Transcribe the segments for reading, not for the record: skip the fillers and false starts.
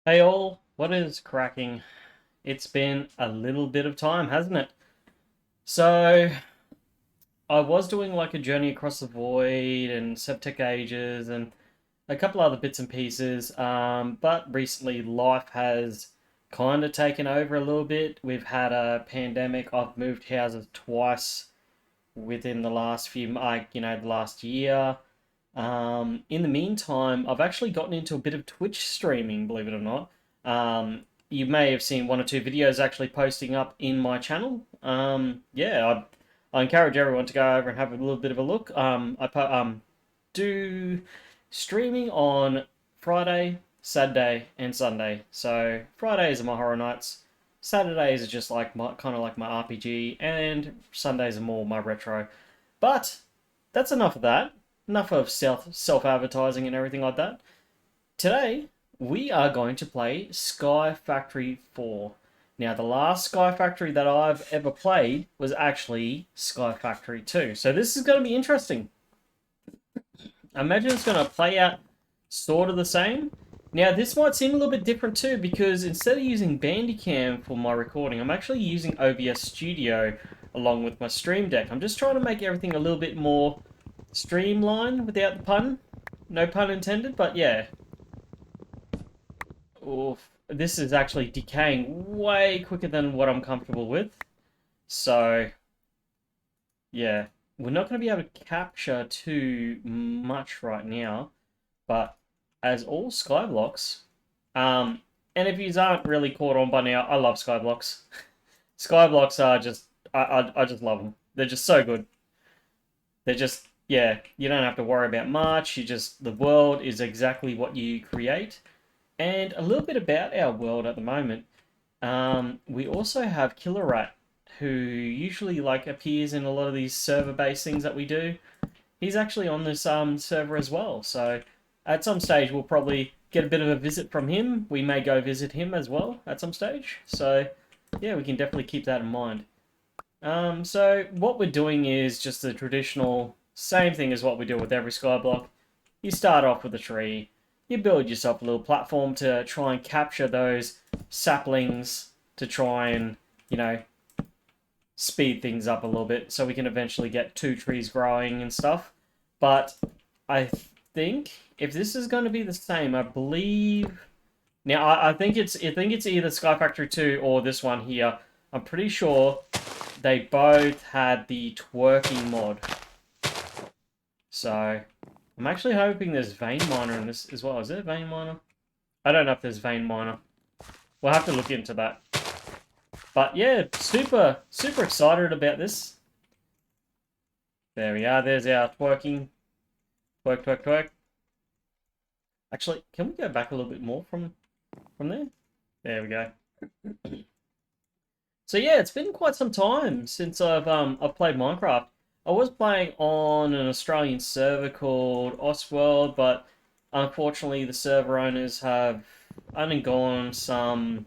Hey all, what is cracking? It's been a little bit of time, hasn't it? So, I was doing like a journey across the void and Septic Ages and a couple other bits and pieces, but recently life has kind of taken over a little bit. We've had a pandemic. I've moved houses twice within the last the last year. In the meantime, I've actually gotten into a bit of Twitch streaming, believe it or not. You may have seen one or two videos actually posting up in my channel. I encourage everyone to go over and have a little bit of a look. Do streaming on Friday, Saturday, and Sunday. So Fridays are my horror nights. Saturdays are just like my kind of like my RPG, and Sundays are more my retro. But that's enough of that. Enough of self advertising and everything like that. Today we are going to play Sky Factory 4. Now, the last Sky Factory that I've ever played was actually Sky Factory 2. So this is going to be interesting. I imagine it's going to play out sort of the same. Now, this might seem a little bit different too, because instead of using Bandicam for my recording, I'm actually using OBS Studio along with my Stream Deck. I'm just trying to make everything a little bit more streamlined without the pun. No pun intended, but yeah. Oof. This is actually decaying way quicker than what I'm comfortable with. So, yeah. We're not going to be able to capture too much right now, but as all Skyblocks, and if you aren't really caught on by now, I love Skyblocks. Skyblocks are just, I just love them. They're just so good. They're just, yeah, you don't have to worry about much. The world is exactly what you create. And a little bit about our world at the moment. We also have Killer Rat, who usually like appears in a lot of these server-based things that we do. He's actually on this server as well. So at some stage, we'll probably get a bit of a visit from him. We may go visit him as well at some stage. So yeah, we can definitely keep that in mind. So what we're doing is just the traditional same thing as what we do with every skyblock. You start off with a tree. You build yourself a little platform to try and capture those saplings to try and, you know, speed things up a little bit so we can eventually get two trees growing and stuff. But I think if this is going to be the same, I believe now I think it's either Sky Factory 2 or this one here. I'm pretty sure they both had the twerking mod. So I'm actually hoping there's Vein Miner in this as well. Is there Vein Miner? I don't know if there's Vein Miner. We'll have to look into that. But yeah, super excited about this. There we are. There's our twerking. Twerk, twerk, twerk. Actually, can we go back a little bit more from there? There we go. So yeah, it's been quite some time since I've played Minecraft. I was playing on an Australian server called Osworld, but unfortunately the server owners have undergone some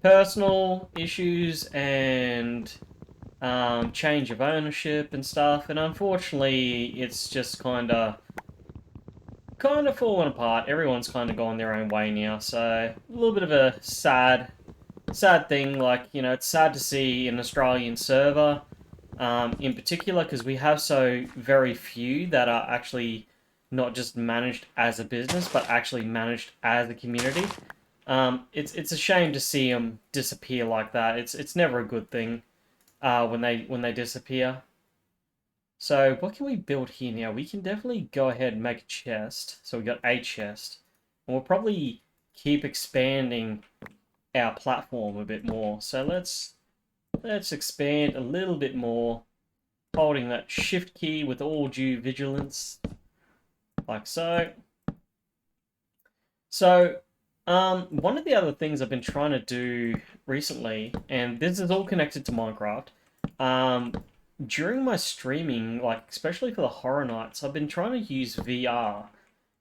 personal issues and change of ownership and stuff, and unfortunately it's just kind of fallen apart. Everyone's kind of gone their own way now, so a little bit of a sad thing. Like, you know, it's sad to see an Australian server, in particular, because we have so very few that are actually not just managed as a business, but actually managed as a community. It's a shame to see them disappear like that. It's never a good thing when they disappear. So what can we build here now? We can definitely go ahead and make a chest. So we got a chest, and we'll probably keep expanding our platform a bit more. So let's expand a little bit more, holding that shift key with all due vigilance, like so. So, one of the other things I've been trying to do recently, and this is all connected to Minecraft, um, during my streaming, like especially for the horror nights, I've been trying to use VR.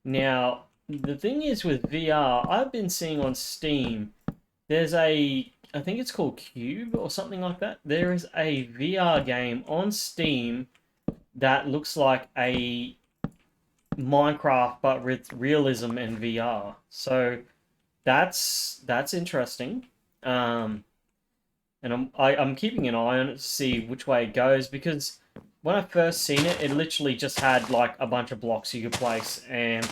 Now, the thing is with VR, I've been seeing on Steam, there's I think it's called Cube or something like that. There is a VR game on Steam that looks like a Minecraft but with realism and VR. So That's interesting. Um, and I'm keeping an eye on it to see which way it goes because when I first seen it, it literally just had like a bunch of blocks you could place, and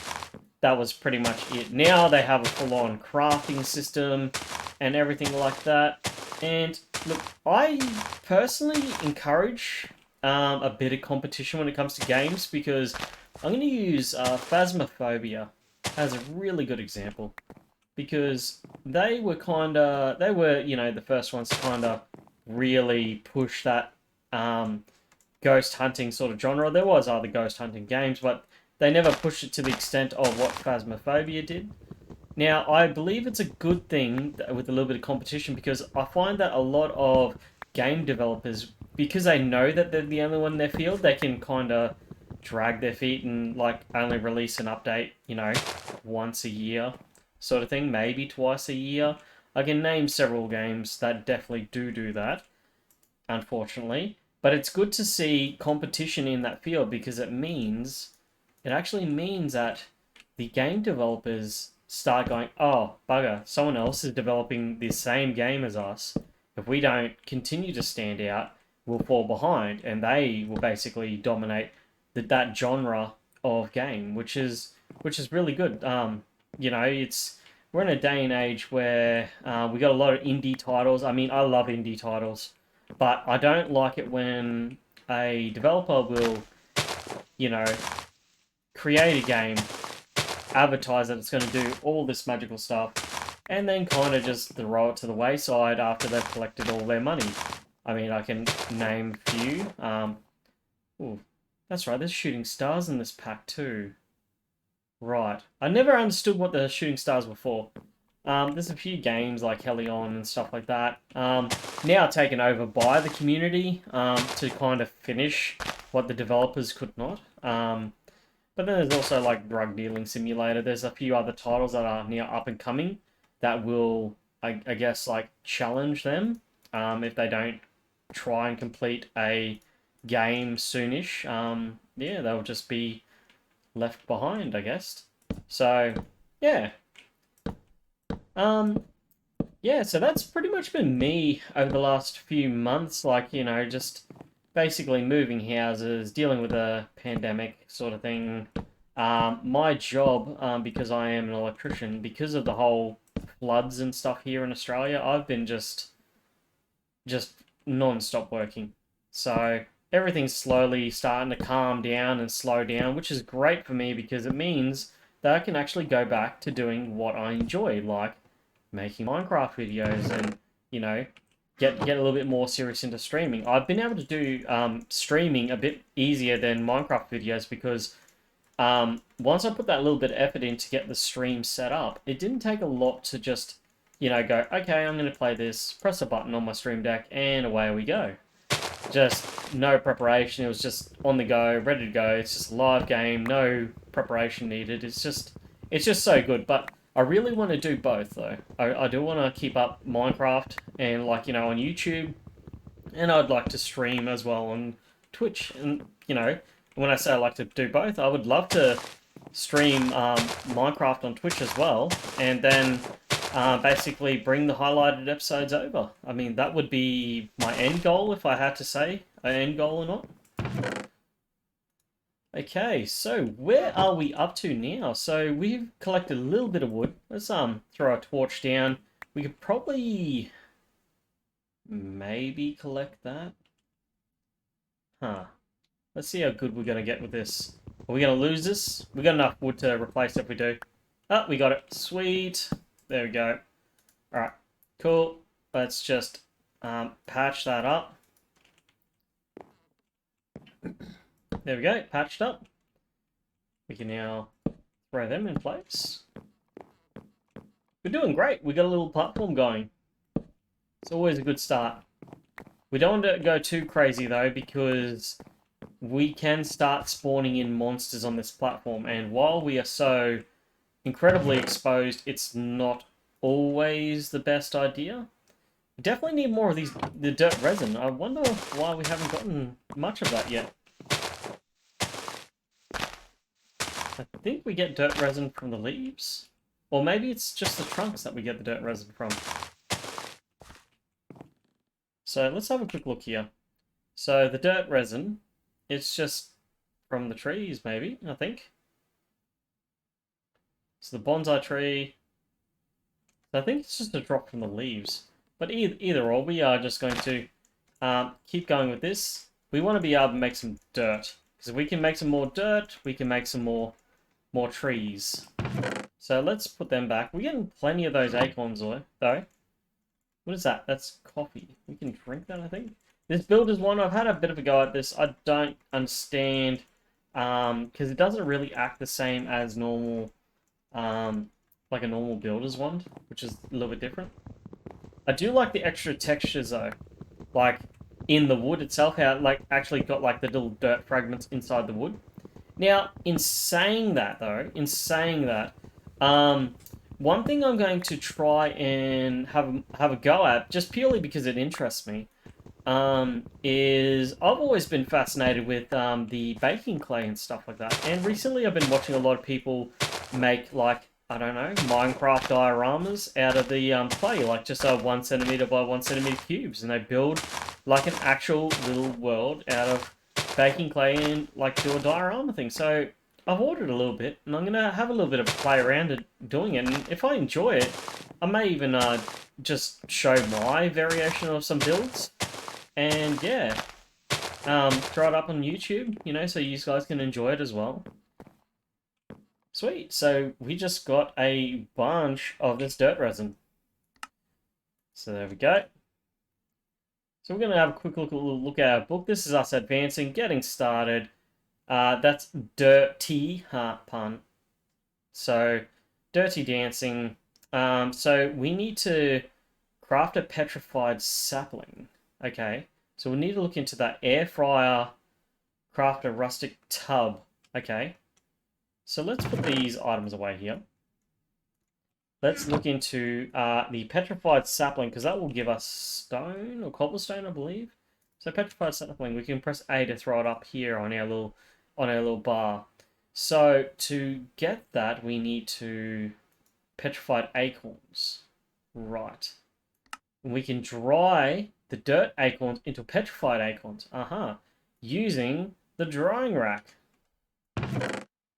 that was pretty much it. Now they have a full-on crafting system and everything like that. And look, I personally encourage a bit of competition when it comes to games because I'm going to use Phasmophobia as a really good example because they were, you know, the first ones to kind of really push that um, ghost hunting sort of genre. There was other ghost hunting games, but they never pushed it to the extent of what Phasmophobia did. Now, I believe it's a good thing with a little bit of competition because I find that a lot of game developers, because they know that they're the only one in their field, they can kind of drag their feet and like only release an update, you know, once a year sort of thing, maybe twice a year. I can name several games that definitely do that, unfortunately. But it's good to see competition in that field because it actually means that the game developers start going, oh, bugger, someone else is developing the same game as us. If we don't continue to stand out, we'll fall behind, and they will basically dominate that genre of game, which is really good. You know, it's we're in a day and age where we got a lot of indie titles. I mean, I love indie titles, but I don't like it when a developer will, you know, create a game, advertise that it's going to do all this magical stuff, and then kind of just throw it to the wayside after they've collected all their money. I mean, I can name a few. Ooh, that's right, there's shooting stars in this pack too. Right. I never understood what the shooting stars were for. There's a few games like Helion and stuff like that. Now taken over by the community to kind of finish what the developers could not. But then there's also like Drug Dealing Simulator. There's a few other titles that are now up and coming that will, I guess, like challenge them if they don't try and complete a game soonish. Yeah, they'll just be left behind, I guess. So, yeah. Um, yeah, so that's pretty much been me over the last few months. Like, you know, just basically moving houses, dealing with a pandemic sort of thing. My job, because I am an electrician, because of the whole floods and stuff here in Australia, I've been just non-stop working. So everything's slowly starting to calm down and slow down, which is great for me because it means that I can actually go back to doing what I enjoy, like making Minecraft videos and, you know, get a little bit more serious into streaming. I've been able to do streaming a bit easier than Minecraft videos because once I put that little bit of effort in to get the stream set up, it didn't take a lot to just, you know, go, okay, I'm going to play this, press a button on my stream deck, and away we go. Just no preparation. It was just on the go, ready to go. It's just a live game, no preparation needed. It's just so good. But I really want to do both, though. I do want to keep up Minecraft and, like, you know, on YouTube, and I'd like to stream as well on Twitch. And, you know, when I say I like to do both, I would love to stream Minecraft on Twitch as well, and then basically bring the highlighted episodes over. I mean, that would be my end goal if I had to say an end goal or not. Okay, so where are we up to now? So we've collected a little bit of wood. Let's throw a torch down. We could probably maybe collect that. Huh. Let's see how good we're going to get with this. Are we going to lose this? We got enough wood to replace it if we do. Oh, we got it. Sweet. There we go. Alright. Cool. Let's just patch that up. There we go. Patched up. We can now throw them in place. We're doing great. We got a little platform going. It's always a good start. We don't want to go too crazy though, because we can start spawning in monsters on this platform, and while we are so incredibly exposed, it's not always the best idea. We definitely need more of the dirt resin. I wonder why we haven't gotten much of that yet. I think we get dirt resin from the leaves. Or maybe it's just the trunks that we get the dirt resin from. So let's have a quick look here. So the dirt resin, it's just from the trees, maybe, I think. So the bonsai tree, I think it's just a drop from the leaves. But either or, we are just going to keep going with this. We want to be able to make some dirt. Because if we can make some more dirt, we can make some more trees. So let's put them back. We're getting plenty of those acorns, though. What is that? That's coffee. We can drink that, I think. This builder's one, I've had a bit of a go at this. I don't understand, because it doesn't really act the same as normal, like a normal builder's wand, which is a little bit different. I do like the extra textures, though. Like, in the wood itself, how it, like, actually got, like, the little dirt fragments inside the wood. Now, in saying that, one thing I'm going to try and have a go at, just purely because it interests me, is I've always been fascinated with the baking clay and stuff like that. And recently I've been watching a lot of people make, like, I don't know, Minecraft dioramas out of the clay, like just 1 centimeter by 1 centimeter cubes. And they build, like, an actual little world out of baking clay and, like, do a diorama thing. So I've ordered a little bit, and I'm going to have a little bit of a play around at doing it. And if I enjoy it, I may even just show my variation of some builds. And yeah, throw it up on YouTube, you know, so you guys can enjoy it as well. Sweet, so we just got a bunch of this dirt resin. So there we go. So we're going to have a quick look at our book. This is us advancing, getting started. That's dirty, pun. So, dirty dancing. So we need to craft a petrified sapling. Okay, so we need to look into that air fryer, craft a rustic tub. Okay, so let's put these items away here. Let's look into the petrified sapling, because that will give us stone or cobblestone, I believe. So petrified sapling, we can press A to throw it up here on our little bar. So to get that, we need to petrified acorns. Right. And we can dry the dirt acorns into petrified acorns. Using the drying rack.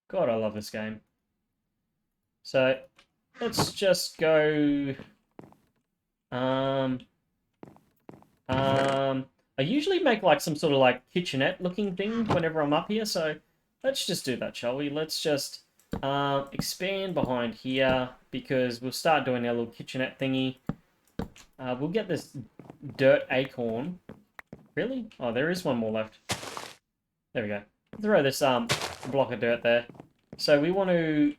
God, I love this game. So let's just go. I usually make like some sort of like kitchenette looking thing whenever I'm up here, so let's just do that, shall we? Let's just expand behind here, because we'll start doing our little kitchenette thingy. We'll get this dirt acorn. Really? Oh, there is one more left. There we go. Throw this block of dirt there. So we want to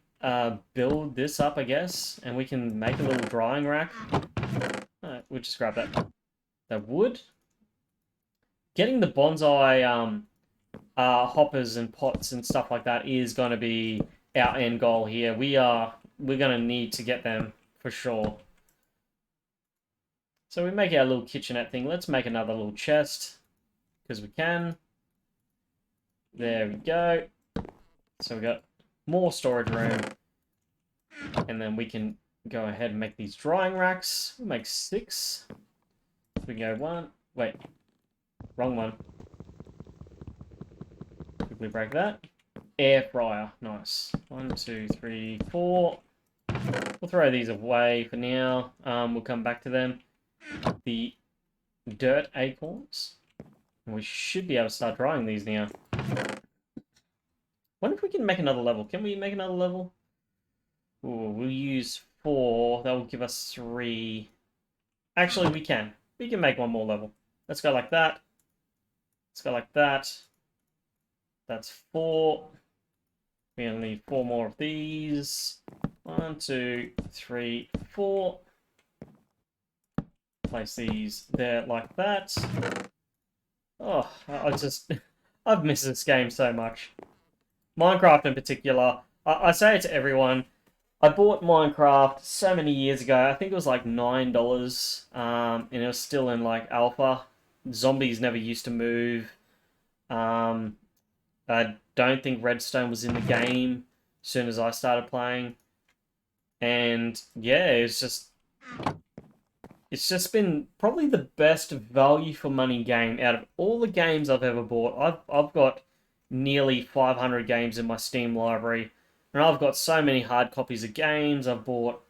build this up, I guess, and we can make a little drying rack. Alright, we'll just grab that. The wood. Getting the bonsai hoppers and pots and stuff like that is going to be our end goal here. We're going to need to get them for sure. So we make our little kitchenette thing. Let's make another little chest, because we can. There we go. So we got more storage room. And then we can go ahead and make these drying racks. We'll make 6. We can go 1. Wait. Wrong one. Quickly break that. Air fryer. Nice. 1, 2, 3, 4. We'll throw these away for now. We'll come back to them. The dirt acorns. And we should be able to start drying these now. Wonder if we can make another level. Can we make another level? Ooh, we'll use 4. That will give us 3. Actually, we can. We can make one more level. Let's go like that. Let's go like that. That's 4. We only need 4 more of these. 1, 2, 3, 4. Place these there like that. Oh, I've missed this game so much. Minecraft in particular. I say it to everyone. I bought Minecraft so many years ago. I think it was like $9. And it was still in like alpha. Zombies never used to move. I don't think Redstone was in the game as soon as I started playing. And yeah, it's just been probably the best value for money game out of all the games I've ever bought. I've got nearly 500 games in my Steam library, and I've got so many hard copies of games. I've bought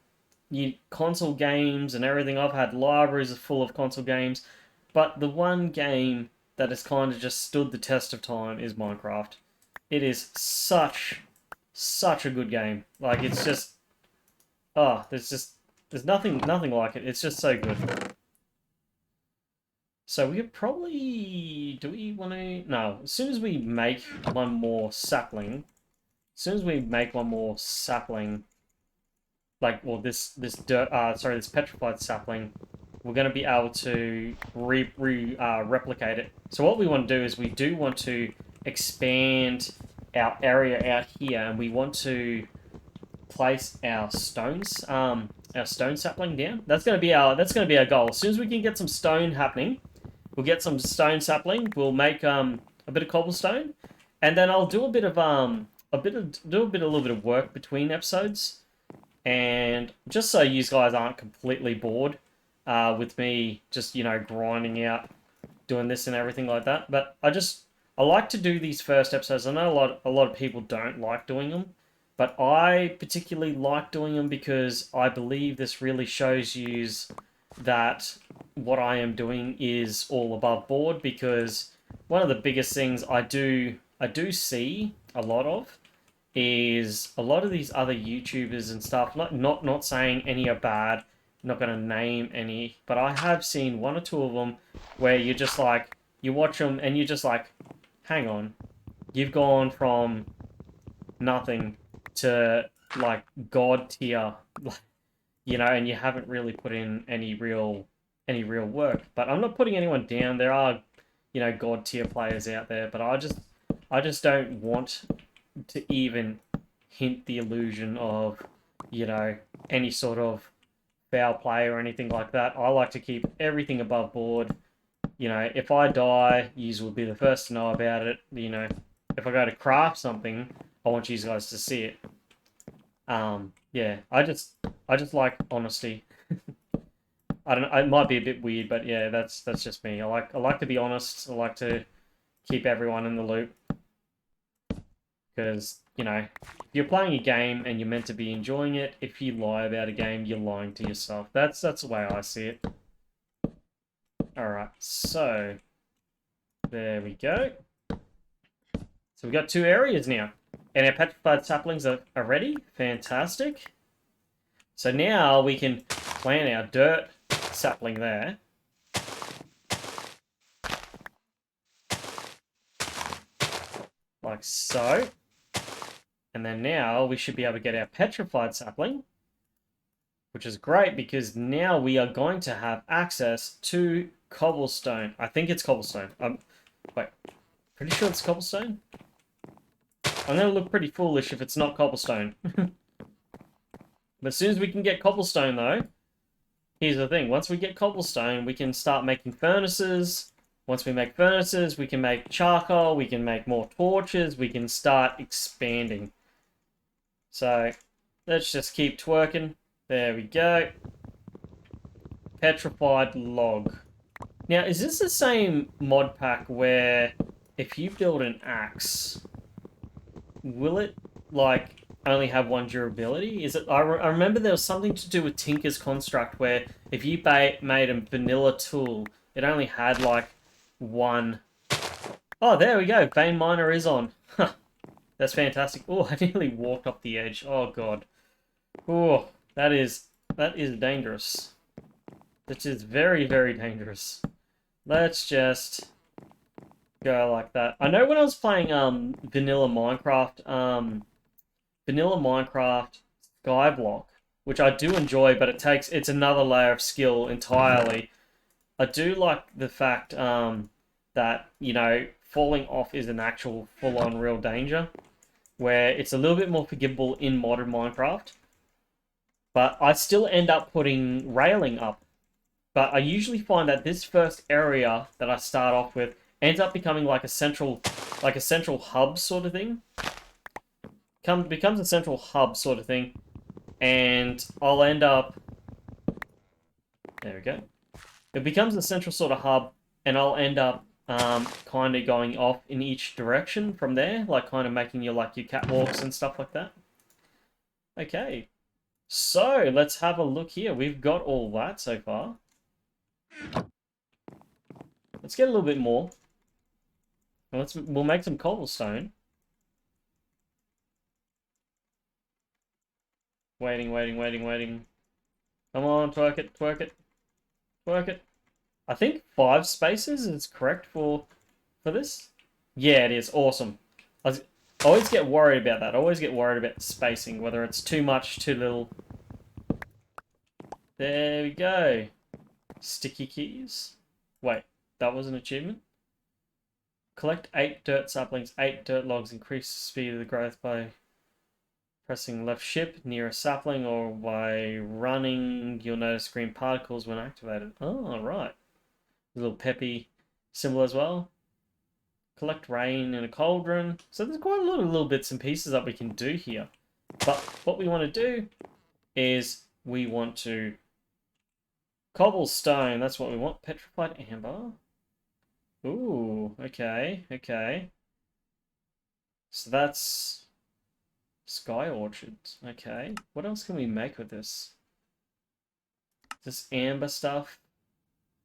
console games and everything. I've had libraries full of console games, but the one game that has kind of just stood the test of time is Minecraft. It is such a good game. Like it's just there's nothing like it. It's just so good. So we could probably do we want to no, as soon as we make one more sapling, as soon as we make one more sapling, like well this dirt sorry, this petrified sapling, we're going to be able to replicate it. So what we want to do is we do want to expand our area out here, and we want to place our stone sapling down. That's going to be our goal. As soon as we can get some stone happening, we'll get some stone sapling. We'll make a bit of cobblestone, and then I'll do a little bit of work between episodes, and just so you guys aren't completely bored with me just grinding out doing this and everything like that. But I like to do these first episodes. I know a lot of people don't like doing them, but I particularly like doing them because I believe this really shows you that what I am doing is all above board. Because one of the biggest things I do see a lot of is a lot of these other YouTubers and stuff. Not saying any are bad. Not going to name any, but I have seen one or two of them where you're just like, you watch them and you're just like, hang on, you've gone from nothing to like god tier, and you haven't really put in any real work. But I'm not putting anyone down. There are, god tier players out there, but I just don't want to even hint the illusion of, any sort of foul play or anything like that. I like to keep everything above board. If I die, yous will be the first to know about it. If I go to craft something, I want you guys to see it. Yeah, I just like honesty. I don't know, it might be a bit weird, but yeah, that's just me. I like to be honest. I like to keep everyone in the loop. Because, if you're playing a game and you're meant to be enjoying it, if you lie about a game, you're lying to yourself. That's the way I see it. Alright, so there we go. So we've got 2 areas now. And our petrified saplings are ready. Fantastic. So now we can plant our dirt sapling there. Like so. And then now we should be able to get our petrified sapling, which is great because now we are going to have access to cobblestone. I think it's cobblestone. Wait, pretty sure it's cobblestone? I'm going to look pretty foolish if it's not cobblestone. But as soon as we can get cobblestone, though, here's the thing. Once we get cobblestone, we can start making furnaces. Once we make furnaces, we can make charcoal. We can make more torches. We can start expanding. So, let's just keep twerking. There we go. Petrified log. Now, is this the same mod pack where if you build an axe, will it, like, only have 1 durability? Is it? I remember there was something to do with Tinker's Construct where if you made a vanilla tool, it only had, like, 1... Oh, there we go. Vein Miner is on. That's fantastic. Oh, I nearly walked off the edge. Oh, God. Oh, that is dangerous. That is very, very dangerous. Let's just go like that. I know when I was playing vanilla Minecraft Skyblock, which I do enjoy, but it's another layer of skill entirely. I do like the fact that, falling off is an actual full-on real danger, where it's a little bit more forgivable in modern Minecraft. But I still end up putting railing up. But I usually find that this first area that I start off with ends up becoming like a central hub sort of thing. Becomes a central hub sort of thing. and I'll end up... There we go. It becomes a central sort of hub, and I'll end up kind of going off in each direction from there, like kind of making your like your catwalks and stuff like that. Okay, so let's have a look here. We've got all that so far. Let's get a little bit more. We'll make some cobblestone. Waiting, waiting, waiting, waiting. Come on, twerk it, twerk it, twerk it. I think 5 spaces is correct for this. Yeah, it is. Awesome. I always get worried about that. I always get worried about spacing, whether it's too much, too little. There we go. Sticky keys. Wait, that was an achievement? Collect 8 dirt saplings, 8 dirt logs. Increase the speed of the growth by pressing left shift near a sapling or by running. You'll notice green particles when activated. Oh, right. A little peppy symbol as well. Collect rain in a cauldron. So there's quite a lot of little bits and pieces that we can do here. But what we want to do is we want to cobblestone. That's what we want. Petrified amber. Ooh, okay, okay. So that's sky orchards. Okay. What else can we make with this? This amber stuff.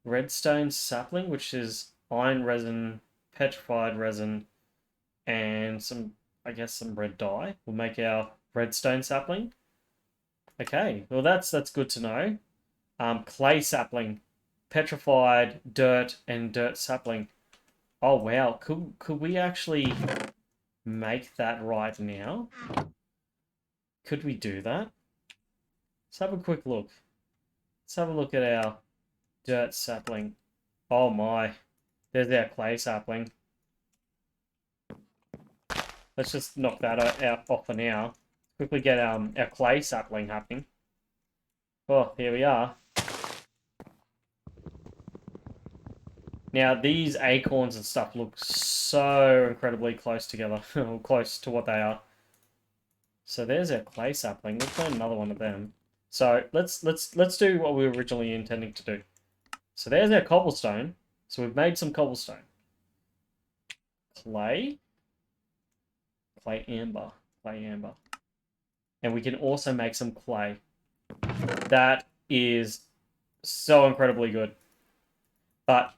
Redstone sapling, which is iron resin, petrified resin, and some, I guess, some red dye. We'll make our redstone sapling. Okay, well that's good to know. Clay sapling, petrified dirt, and dirt sapling. Oh wow, could we actually make that right now? Could we do that? Let's have a quick look. Let's have a look at our dirt sapling. Oh my. There's our clay sapling. Let's just knock that out off for now. Quickly get our clay sapling happening. Oh, here we are. Now, these acorns and stuff look so incredibly close together. Close to what they are. So there's our clay sapling. Let's find another one of them. So let's do what we were originally intending to do. So there's our cobblestone. So we've made some cobblestone. Clay. Clay amber. Clay amber. And we can also make some clay. That is so incredibly good. But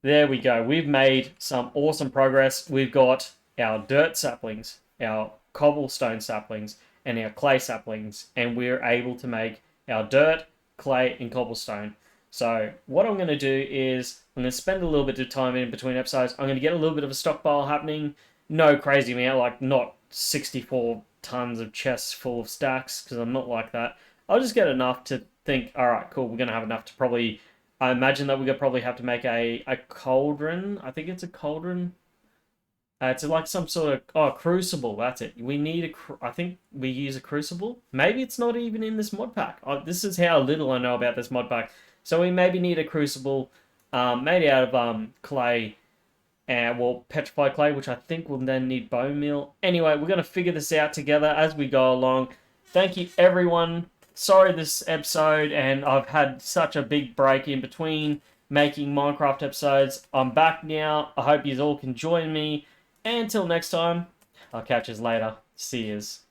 there we go. We've made some awesome progress. We've got our dirt saplings, our cobblestone saplings, and our clay saplings. And we're able to make our dirt, clay, and cobblestone. So what I'm going to do is I'm going to spend a little bit of time in between episodes. I'm going to get a little bit of a stockpile happening. No crazy amount, like not 64 tons of chests full of stacks, because I'm not like that. I'll just get enough to think, all right, cool, we're going to have enough to probably... I imagine that we're going to probably have to make a cauldron. I think it's a cauldron. It's like some sort of... Oh, crucible, that's it. We need I think we use a crucible. Maybe it's not even in this mod pack. This is how little I know about this mod pack. So we maybe need a crucible made out of clay, and well, petrified clay, which I think will then need bone meal. Anyway, we're going to figure this out together as we go along. Thank you, everyone. Sorry this episode, and I've had such a big break in between making Minecraft episodes. I'm back now. I hope you all can join me. And until next time, I'll catch you later. See yous.